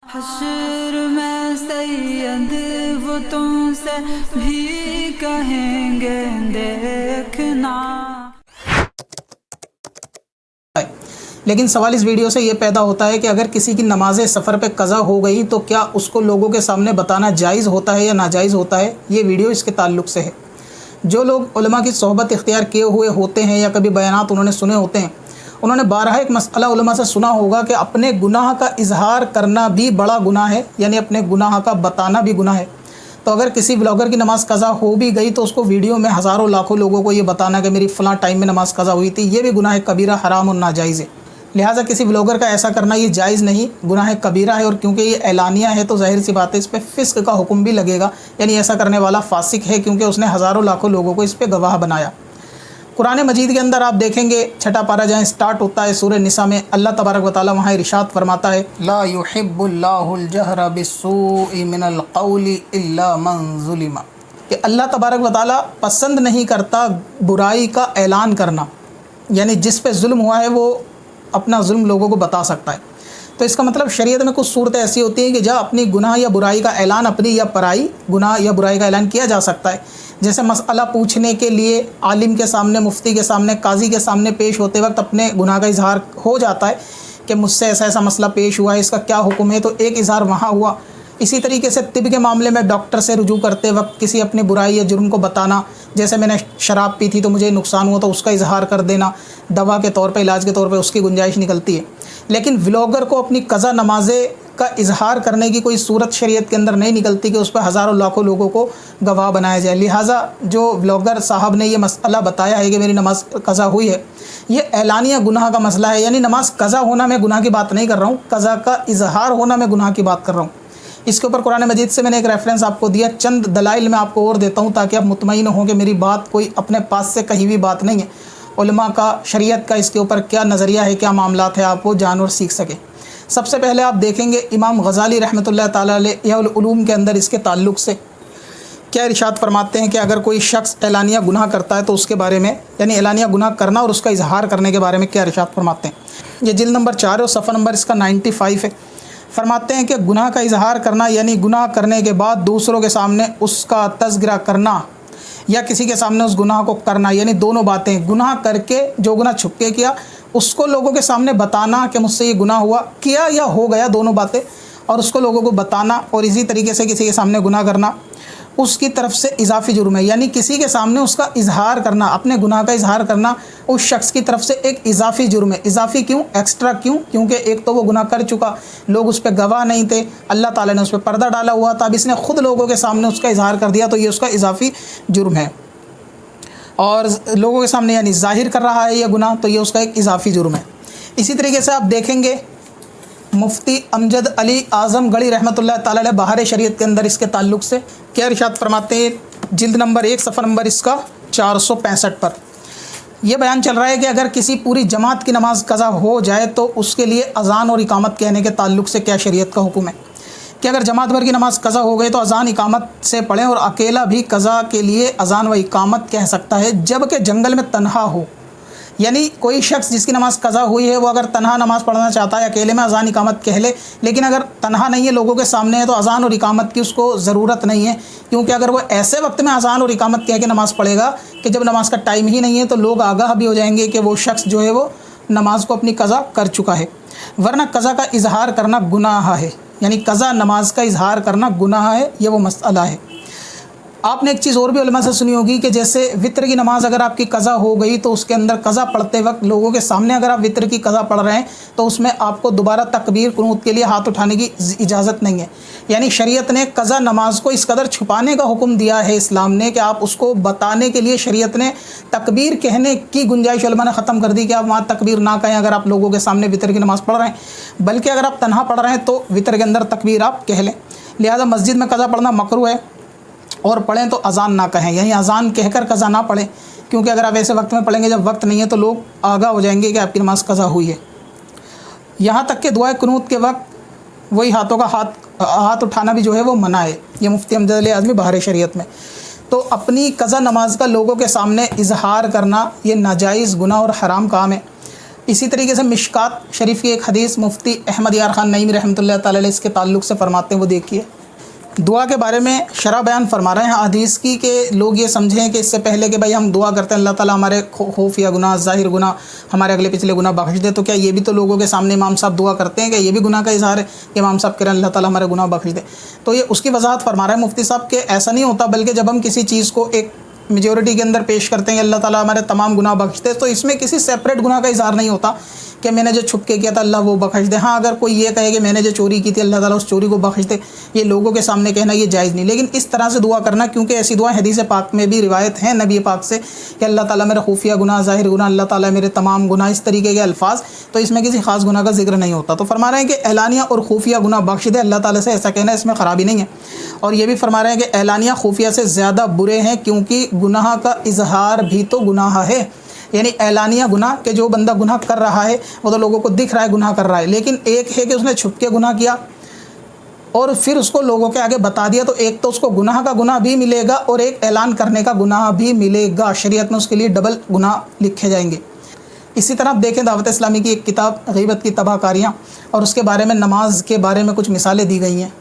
حشر میں سید وہ تم سے بھی کہیں گے دیکھنا۔ لیکن سوال اس ویڈیو سے یہ پیدا ہوتا ہے کہ اگر کسی کی نماز سفر پہ قضا ہو گئی تو کیا اس کو لوگوں کے سامنے بتانا جائز ہوتا ہے یا ناجائز ہوتا ہے؟ یہ ویڈیو اس کے تعلق سے ہے۔ جو لوگ علماء کی صحبت اختیار کیے ہوئے ہوتے ہیں یا کبھی بیانات انہوں نے سنے ہوتے ہیں، انہوں نے بارہا ایک مسئلہ علماء سے سنا ہوگا کہ اپنے گناہ کا اظہار کرنا بھی بڑا گناہ ہے، یعنی اپنے گناہ کا بتانا بھی گناہ ہے۔ تو اگر کسی بلاگر کی نماز قضا ہو بھی گئی تو اس کو ویڈیو میں ہزاروں لاکھوں لوگوں کو یہ بتانا کہ میری فلاں ٹائم میں نماز قضا ہوئی تھی، یہ بھی گناہ کبیرہ، حرام اور ناجائز ہے۔ لہٰذا کسی بلاگر کا ایسا کرنا یہ جائز نہیں، گناہ کبیرہ ہے، اور کیونکہ یہ اعلانیہ ہے تو ظاہر سی بات ہے اس پہ فسق کا حکم بھی لگے گا، یعنی ایسا کرنے والا فاسق ہے کیونکہ اس نے ہزاروں لاکھوں لوگوں کو اس پہ گواہ بنایا۔ قرآن مجید کے اندر آپ دیکھیں گے چھٹا پارہ جہاں سٹارٹ ہوتا ہے سورہ نساء میں، اللہ تبارک و تعالیٰ وہاں ارشاد فرماتا ہے لا يحب اللہ الجہر بالسوء من القول الا من ظلم، کہ اللہ تبارک و تعالیٰ پسند نہیں کرتا برائی کا اعلان کرنا، یعنی جس پہ ظلم ہوا ہے وہ اپنا ظلم لوگوں کو بتا سکتا ہے۔ تو اس کا مطلب شریعت میں کچھ صورتیں ایسی ہوتی ہیں کہ جہاں اپنی گناہ یا برائی کا اعلان، اپنی یا پرائی گناہ یا برائی کا اعلان کیا جا سکتا ہے۔ جیسے مسئلہ پوچھنے کے لیے عالم کے سامنے، مفتی کے سامنے، قاضی کے سامنے پیش ہوتے وقت اپنے گناہ کا اظہار ہو جاتا ہے کہ مجھ سے ایسا مسئلہ پیش ہوا ہے، اس کا کیا حکم ہے، تو ایک اظہار وہاں ہوا۔ اسی طریقے سے طب کے معاملے میں ڈاکٹر سے رجوع کرتے وقت کسی اپنی برائی یا جرم کو بتانا، جیسے میں نے شراب پی تھی تو مجھے نقصان ہوا تو اس کا اظہار کر دینا، دوا کے طور پہ، علاج کے طور پہ اس کی گنجائش نکلتی ہے۔ لیکن ولاگر کو اپنی قضا نمازیں کا اظہار کرنے کی کوئی صورت شریعت کے اندر نہیں نکلتی کہ اس پہ ہزاروں لاکھوں لوگوں کو گواہ بنایا جائے۔ لہٰذا جو ولاگر صاحب نے یہ مسئلہ بتایا ہے کہ میری نماز قضا ہوئی ہے، یہ اعلانیہ گناہ کا مسئلہ ہے، یعنی نماز قضا ہونا میں گناہ کی بات نہیں کر رہا ہوں، قضا کا اظہار ہونا میں گناہ کی بات کر رہا ہوں۔ اس کے اوپر قرآن مجید سے میں نے ایک ریفرنس آپ کو دیا، چند دلائل میں آپ کو اور دیتا ہوں تاکہ آپ مطمئن ہوں کہ میری بات کوئی اپنے پاس سے کہی ہوئی بات نہیں ہے۔ علماء کا، شریعت کا اس کے اوپر کیا نظریہ ہے، کیا معاملات ہیں، آپ وہ جان اور سیکھ سکیں۔ سب سے پہلے آپ دیکھیں گے امام غزالی رحمۃ اللہ تعالیٰ علیہ احیاء العلوم کے اندر اس کے تعلق سے کیا ارشاد فرماتے ہیں کہ اگر کوئی شخص اعلانیہ گناہ کرتا ہے تو اس کے بارے میں، یعنی اعلانیہ گناہ کرنا اور اس کا اظہار کرنے کے بارے میں کیا ارشاد فرماتے ہیں۔ یہ جلد نمبر 4 ہے اور صفحہ نمبر اس کا 95 ہے۔ فرماتے ہیں کہ گناہ کا اظہار کرنا یعنی گناہ کرنے کے بعد دوسروں کے سامنے اس کا تذکرہ کرنا یا کسی کے سامنے اس گناہ کو کرنا، یعنی دونوں باتیں، گناہ کر کے جو گناہ چھپ کے کیا اس کو لوگوں کے سامنے بتانا کہ مجھ سے یہ گناہ ہوا، کیا یا ہو گیا، دونوں باتیں، اور اس کو لوگوں کو بتانا، اور اسی طریقے سے کسی کے سامنے گناہ کرنا اس کی طرف سے اضافی جرم ہے، یعنی کسی کے سامنے اس کا اظہار کرنا، اپنے گناہ کا اظہار کرنا اس شخص کی طرف سے ایک اضافی جرم ہے۔ اضافی کیوں؟ ایکسٹرا کیوں؟ کیونکہ ایک تو وہ گناہ کر چکا، لوگ اس پہ گواہ نہیں تھے، اللہ تعالیٰ نے اس پہ پردہ ڈالا ہوا تھا، اب اس نے خود لوگوں کے سامنے اس کا اظہار کر دیا تو یہ اس کا اضافی جرم ہے، اور لوگوں کے سامنے یعنی ظاہر کر رہا ہے یہ گناہ تو یہ اس کا ایک اضافی جرم ہے۔ اسی طریقے سے آپ دیکھیں گے مفتی امجد علی اعظم گڑھی رحمۃ اللہ تعالیٰ علیہ بہار شریعت کے اندر اس کے تعلق سے کیا ارشاد فرماتے ہیں، جلد نمبر 1 صفحہ نمبر اس کا 465 پر یہ بیان چل رہا ہے کہ اگر کسی پوری جماعت کی نماز قضا ہو جائے تو اس کے لیے اذان اور اقامت کہنے کے تعلق سے کیا شریعت کا حکم ہے کہ اگر جماعت بھر کی نماز قضا ہو گئی تو اذان اقامت سے پڑھیں، اور اکیلا بھی قضا کے لیے اذان و اقامت کہہ سکتا ہے جبکہ جنگل میں تنہا ہو، یعنی کوئی شخص جس کی نماز قضا ہوئی ہے وہ اگر تنہا نماز پڑھنا چاہتا ہے اکیلے میں اذان اقامت کہہ لے، لیکن اگر تنہا نہیں ہے، لوگوں کے سامنے ہے، تو اذان اور اقامت کی اس کو ضرورت نہیں ہے، کیونکہ اگر وہ ایسے وقت میں اذان اور اقامت کہہ کے نماز پڑھے گا کہ جب نماز کا ٹائم ہی نہیں ہے تو لوگ آگاہ بھی ہو جائیں گے کہ وہ شخص جو ہے وہ نماز کو اپنی قضا کر چکا ہے، ورنہ قضا کا اظہار کرنا گناہ ہے، یعنی قضا نماز کا اظہار کرنا گناہ ہے، یہ وہ مسئلہ ہے۔ آپ نے ایک چیز اور بھی علماء سے سنی ہوگی کہ جیسے وطر کی نماز اگر آپ کی قضا ہو گئی تو اس کے اندر قضا پڑھتے وقت لوگوں کے سامنے اگر آپ وطر کی قضا پڑھ رہے ہیں تو اس میں آپ کو دوبارہ تکبیر قنوت کے لیے ہاتھ اٹھانے کی اجازت نہیں ہے، یعنی شریعت نے قضا نماز کو اس قدر چھپانے کا حکم دیا ہے اسلام نے کہ آپ اس کو بتانے کے لیے شریعت نے تکبیر کہنے کی گنجائش علماء نے ختم کر دی کہ آپ وہاں تکبیر نہ کہیں اگر آپ لوگوں کے سامنے وطر کی نماز پڑھ رہے ہیں، بلکہ اگر آپ تنہا پڑھ رہے ہیں تو وطر کے اندر تکبیر آپ کہہ لیں۔ لہذا مسجد میں قضا پڑھنا مکروہ ہے، اور پڑھیں تو اذان نہ کہیں، یعنی اذان کہہ کر قضا نہ پڑھیں، کیونکہ اگر آپ ایسے وقت میں پڑھیں گے جب وقت نہیں ہے تو لوگ آگاہ ہو جائیں گے کہ آپ کی نماز قضا ہوئی ہے۔ یہاں تک کہ دعائے قنوت کے وقت وہی ہاتھوں کا ہاتھ اٹھانا بھی جو ہے وہ منع ہے، یہ مفتی امجد علی اعظمی بہار شریعت میں۔ تو اپنی قضا نماز کا لوگوں کے سامنے اظہار کرنا یہ ناجائز، گناہ اور حرام کام ہے۔ इसी तरीके से मिशकात शरीफ की एक हदीस मुफ्ती अहमद यार ख़ान नईमी रहमतुल्लाह ताला अलैह इसके ताल्लुक़ से फरमाते हैं, वो देखिए। दुआ के बारे में शरह बयान फरमा रहे हैं हदीस की कि लोग ये समझें कि इससे पहले कि भाई हम दुआ करते हैं अल्लाह ताला हमारे खुफिया गुनाह, ज़ाहिर गुनाह, हमारे अगले पिछले गुनाह बख्श दे, तो क्या ये भी तो लोगों के सामने इमाम साहब दुआ करते हैं कि ये भी गुनाह का इज़हार है कि इमाम साहब करें अल्लाह ताला हमारे गुनाह बख्श दे? तो ये उसकी वजाहत फरमा रहे हैं मुफ्ती साहब कि ऐसा नहीं होता, बल्कि जब हम किसी चीज़ को एक मेजॉरिटी के अंदर पेश करते हैं अल्लाह ताला हमारे तमाम गुनाह बख्श दे, तो इसमें किसी सेपरेट गुनाह का इज़हार नहीं होता कि मैंने जो छुप के किया था अल्लाह वो बख्श दे। हाँ, अगर कोई ये कहे कि मैंने जो चोरी की थी अल्लाह ताला उस चोरी को बख्श दे, ये लोगों के सामने कहना ये जायज़ नहीं। लेकिन इस तरह से दुआ करना, क्योंकि ऐसी दुआ हदीस पाक में भी रिवायत है नबी पाक से कि अल्लाह ताला मेरे खुफिया गुनाह, ज़ाहिर गुनाह, अल्लाह ताला मेरे तमाम गुनाह, इस तरीके के अल्फाज, तो इसमें किसी ख़ास गुनाह का जिक्र नहीं होता। तो फरमा रहे हैं कि एलानिया और खुफिया गुनाह बख्श दे अल्लाह ताला से, ऐसा कहना इसमें ख़राबी नहीं है। और ये भी फरमा रहे हैं कि एलानिया खुफिया से ज़्यादा बुरे हैं, क्योंकि गुनाह का इजहार भी तो गुनाह है। यानी एलानिया गुनाह कि जो बंदा गुनाह कर रहा है वो तो लोगों को दिख रहा है गुनाह कर रहा है, लेकिन एक है कि उसने छुप के गुनाह किया और फिर उसको लोगों के आगे बता दिया, तो एक तो उसको गुनाह का गुनाह भी मिलेगा और एक ऐलान करने का गुनाह भी मिलेगा। शरीयत में उसके लिए डबल गुनाह लिखे जाएंगे। इसी तरह आप देखें दावत इस्लामी की एक किताब गीबत की तबाहकारियाँ, और उसके बारे में नमाज के बारे में कुछ मिसालें दी गई हैं।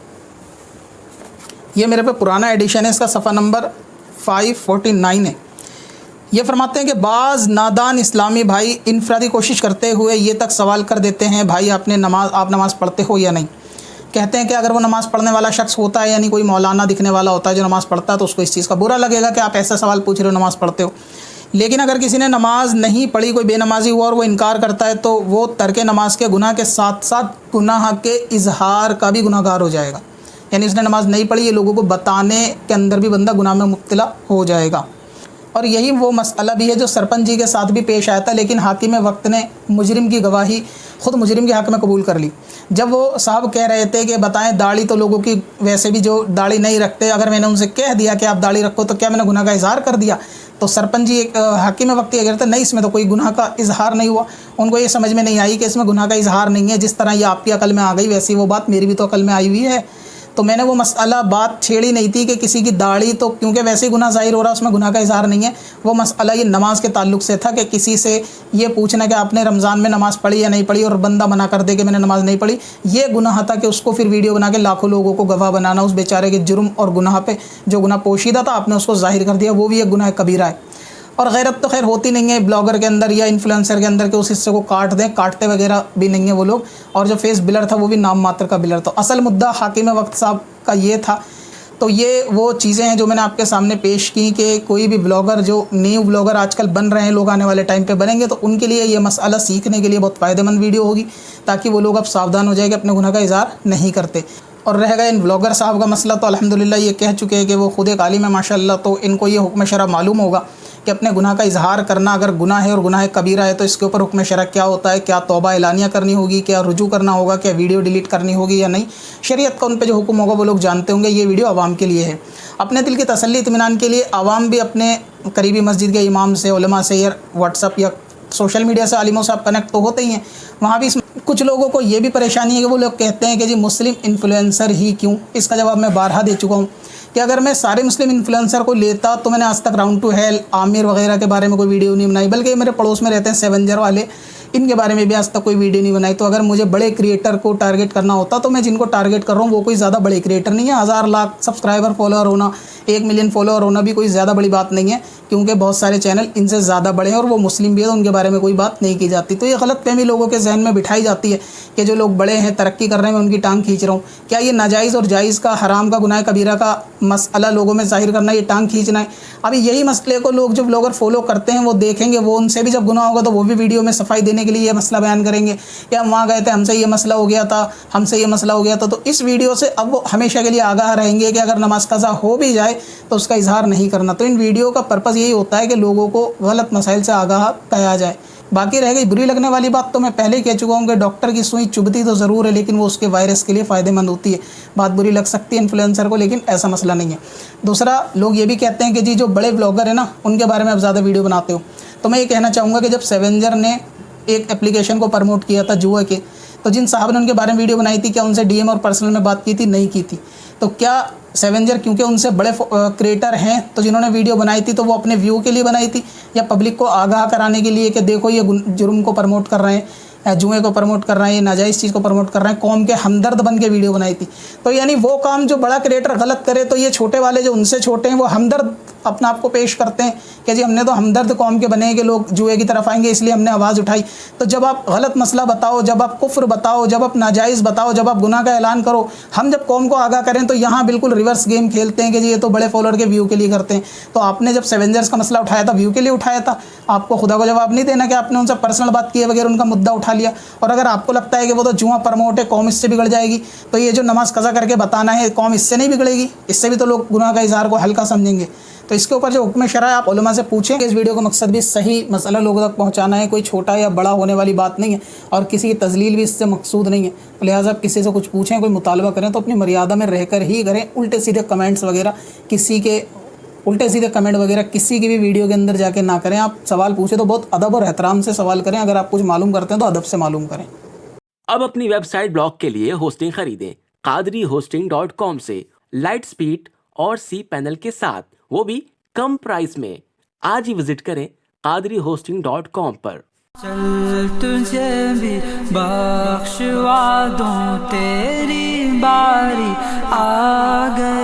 ये मेरे पे पुराना एडिशन है, इसका सफ़ा नंबर 549 है। ये फरमाते हैं कि बाज़ नादान इस्लामी भाई इनफरादी कोशिश करते हुए ये तक सवाल कर देते हैं, भाई आप नमाज़ पढ़ते हो या नहीं। कहते हैं कि अगर वो नमाज़ पढ़ने वाला शख्स होता है, यानी कोई मौलाना दिखने वाला होता है जो नमाज़ पढ़ता है, तो उसको इस चीज़ का बुरा लगेगा कि आप ऐसा सवाल पूछ रहे हो, नमाज़ पढ़ते हो। लेकिन अगर किसी ने नमाज़ नहीं पढ़ी, कोई बेनमाजी हुआ और वो इनकार करता है, तो वो तर्क नमाज के गुनाह के साथ साथ गुनाह के इजहार का भी गुनाहगार हो जाएगा। यानी उसने नमाज़ नहीं पढ़ी, ये लोगों को बताने के अंदर भी बंदा गुनाह में मुब्तला हो जाएगा। और यही वो मसला भी है जो सरपंच जी के साथ भी पेश आया था, लेकिन हाकिम वक्त ने मुजरिम की गवाही ख़ुद मुजरिम के हक़ में कबूल कर ली। जब वो साहब कह रहे थे कि बताएं दाढ़ी तो लोगों की वैसे भी जो दाढ़ी नहीं रखते, अगर मैंने उनसे कह दिया कि आप दाढ़ी रखो तो क्या मैंने गुनाह का इजहार कर दिया? तो सरपंच जी हाकिम वक्त ये कहते नहीं, इसमें तो कोई गुनाह का इजहार नहीं हुआ। उनको ये समझ में नहीं आई कि इसमें गुनाह का इजहार नहीं है। जिस तरह ये आपकी अकल में आ गई, वैसी वो बात मेरी भी तो अकल में आई हुई है। तो मैंने वो मसला बात छेड़ी नहीं थी कि किसी की दाढ़ी तो क्योंकि वैसे ही गुनाह ज़ाहिर हो रहा है, उसमें गुनाह का इजहार नहीं है। वो मसला ये नमाज के ताल्लुक से था कि किसी से ये पूछना कि आपने रमज़ान में नमाज़ पढ़ी या नहीं पढ़ी, और बंदा मना कर दे कि मैंने नमाज़ नहीं पढ़ी, ये गुनाह था कि उसको फिर वीडियो बना के लाखों लोगों को गवाह बनाना उस बेचारे के जुर्म और गुनाह पे। जो गुनाह पोशीदा था आपने उसको ज़ाहिर कर दिया, वो भी एक गुनाह कबीरा है। और गैरत तो खैर होती नहीं है ब्लॉगर के अंदर या इन्फ्लुएंसर के अंदर कि उस हिस्से को काट दें, काटते वगैरह भी नहीं है वो लोग। और जो फेस बिलर था वो भी नाम मात्र का बिलर। तो असल मुद्दा हाकिम वक्त साहब का ये था। तो ये वो चीज़ें हैं जो मैंने आपके सामने पेश की कि कोई भी ब्लॉगर, जो न्यू ब्लॉगर आजकल बन रहे हैं लोग, आने वाले टाइम पे बनेंगे, तो उनके लिए ये मसला सीखने के लिए बहुत फ़ायदेमंद वीडियो होगी, ताकि वो लोग अब सावधान हो जाए कि अपने गुनाह का इजहार नहीं करते। और रह गया इन ब्लॉगर साहब का मसला, तो अल्हम्दुलिल्लाह ये कह चुके हैं कि वो खुद एक आलिम है माशाअल्लाह, तो इनको ये हुक्म शरअ मालूम होगा कि अपने गुनाह का इजहार करना अगर गुनाह है और गुनाह कबीरा है तो इसके ऊपर हुक्म शरअ क्या होता है, क्या तौबा एलानिया करनी होगी, क्या रुजू करना होगा, क्या वीडियो डिलीट करनी होगी या नहीं। शरीयत का उन पर जो हुक्म होगा वो लोग जानते होंगे। ये वीडियो आवाम के लिए है, अपने दिल की तसल्ली इत्मीनान के लिए। आवाम भी अपने करीबी मस्जिद के इमाम से, उलमा से या व्हाट्सअप या सोशल मीडिया से आलिमों से आप कनेक्ट तो होते ही हैं। वहाँ भी कुछ लोगों को ये भी परेशानी है कि वो लोग कहते हैं कि जी मुस्लिम इन्फ्लुएंसर ही क्यों। इसका जवाब मैं बारहा दे चुका हूँ कि अगर मैं सारे मुस्लिम इन्फ्लुएंसर को लेता तो मैंने आज तक राउंड टू हेल, आमिर वगैरह के बारे में कोई वीडियो नहीं बनाई, बल्कि मेरे पड़ोस में रहते हैं सेवेंजर वाले, इनके बारे में भी आज तक कोई वीडियो नहीं बनाई। तो अगर मुझे बड़े क्रिएटर को टारगेट करना होता तो मैं जिनको टारगेट कर रहा हूँ वो कोई ज़्यादा बड़े क्रिएटर नहीं है। 1000 लाख सब्सक्राइबर फॉलोअर होना, 1 मिलियन फॉलोअर होना भी कोई ज़्यादा बड़ी बात नहीं है, क्योंकि बहुत सारे चैनल इनसे ज़्यादा बड़े हैं और वो मुस्लिम भी है, तो उनके बारे में कोई बात नहीं की जाती। तो ये गलतफहमी लोगों के जहन में बिठाई जाती है कि जो लोग बड़े हैं, तरक्की कर रहे हैं, मैं उनकी टांग खींच रहा हूँ। क्या ये नाजायज़ और जायज़ का, हराम का, गुनाह कबीरा का मसला लोगों में ज़ाहिर करना, ये टांग खींचना है? अभी यही मसले को लोग जो ब्लॉगर फॉलो करते हैं वो देखेंगे, वो उनसे भी जब गुनाह होगा तो वो भी वीडियो में सफाई देने के लिए ये मसला बयान करेंगे कि हम वहाँ गए थे, हमसे ये मसला हो गया था, हमसे ये मसला हो गया था। तो इस वीडियो से अब वो हमेशा के लिए आगाह रहेंगे कि अगर नमाज कज़ा हो भी जाए तो उसका इजहार नहीं करना। तो इन वीडियो का पर्पज़ यही होता है कि लोगों को गलत मसाइल से आगाह किया जाए। बाकी रह गई बुरी लगने वाली बात, तो मैं पहले ही कह चुका हूँ कि डॉक्टर की सुई चुभती तो ज़रूर है, लेकिन वो उसके वायरस के लिए फ़ायदेमंद होती है। बात बुरी लग सकती है इन्फ्लुएंसर को, लेकिन ऐसा मसला नहीं है। दूसरा, लोग ये भी कहते हैं कि जी जो बड़े ब्लॉगर हैं ना, उनके बारे में आप ज़्यादा वीडियो बनाते हो। तो मैं ये कहना चाहूँगा कि जब सेवेंजर ने एक एप्लीकेशन को प्रमोट किया था जुए के, तो जिन साहब ने उनके बारे में वीडियो बनाई थी, क्या उनसे DM और पर्सनल में बात की थी? नहीं की थी। तो क्या सेवेंजर क्योंकि उनसे बड़े क्रिएटर हैं, तो जिन्होंने वीडियो बनाई थी तो वो अपने व्यू के लिए बनाई थी या पब्लिक को आगाह कराने के लिए कि देखो ये जुर्म को प्रमोट कर रहे हैं, जुए को प्रमोट कर रहे हैं, ये नाजायज़ चीज़ को प्रमोट कर रहे हैं, कौम के हमदर्द बन के वीडियो बनाई थी। तो यानी वो काम जो बड़ा क्रिएटर गलत करे तो ये छोटे वाले जो उनसे छोटे हैं वो हमदर्द अपना आप को पेश करते हैं कि जी हमने तो हमदर्द कौम के बने हैं कि लोग जुए की तरफ आएंगे इसलिए हमने आवाज़ उठाई। तो जब आप गलत मसला बताओ, जब आप कुफ्र बताओ, जब आप नाजायज़ बताओ, जब आप गुनाह का ऐलान करो, हम जब कौम को आगाह करें तो यहाँ बिल्कुल रिवर्स गेम खेलते हैं कि जी ये तो बड़े फॉलोअर के व्यू के लिए करते हैं। तो आपने जब सेवेंजर्स का मसला उठाया था व्यू के लिए उठाया था, आपको खुदा को जवाब नहीं देना कि आपने उनसे पर्सनल बात किए बगैर उनका मुद्दा उठा लिया। और अगर आपको लगता है कि वो तो जुआ प्रमोट है, कौम इससे बिगड़ जाएगी, तो ये जो नमाज कज़ा करके बताना है कौम इससे नहीं बिगड़ेगी, इससे भी तो लोग गुनाह का इज़हार को हल्का समझेंगे। तो इसके ऊपर जो हुक्म शरअ आप उलमा से पूछें। इस वीडियो का मकसद भी सही मसला लोगों तक पहुंचाना है, कोई छोटा या बड़ा होने वाली बात नहीं है और किसी की तजलील भी इससे मकसूद नहीं है। तो लिहाजा आप किसी से कुछ पूछें, कोई मुतालबा करें तो अपनी मर्यादा में रहकर ही करें। उल्टे सीधे कमेंट्स वगैरह किसी की भी वीडियो के अंदर जाके ना करें। आप सवाल पूछे तो बहुत अदब और एहतराम से सवाल करें। अगर आप कुछ मालूम करते हैं तो अदब से मालूम करें। अब अपनी वेबसाइट ब्लॉग के लिए होस्टिंग खरीदें qadrihosting.com से लाइट स्पीड और cPanel के साथ, वो भी कम प्राइस में। आज ही विजिट करें qadrihosting.com पर। चल तुझे भी बख्शवा दूं, तेरी बारी आ गई।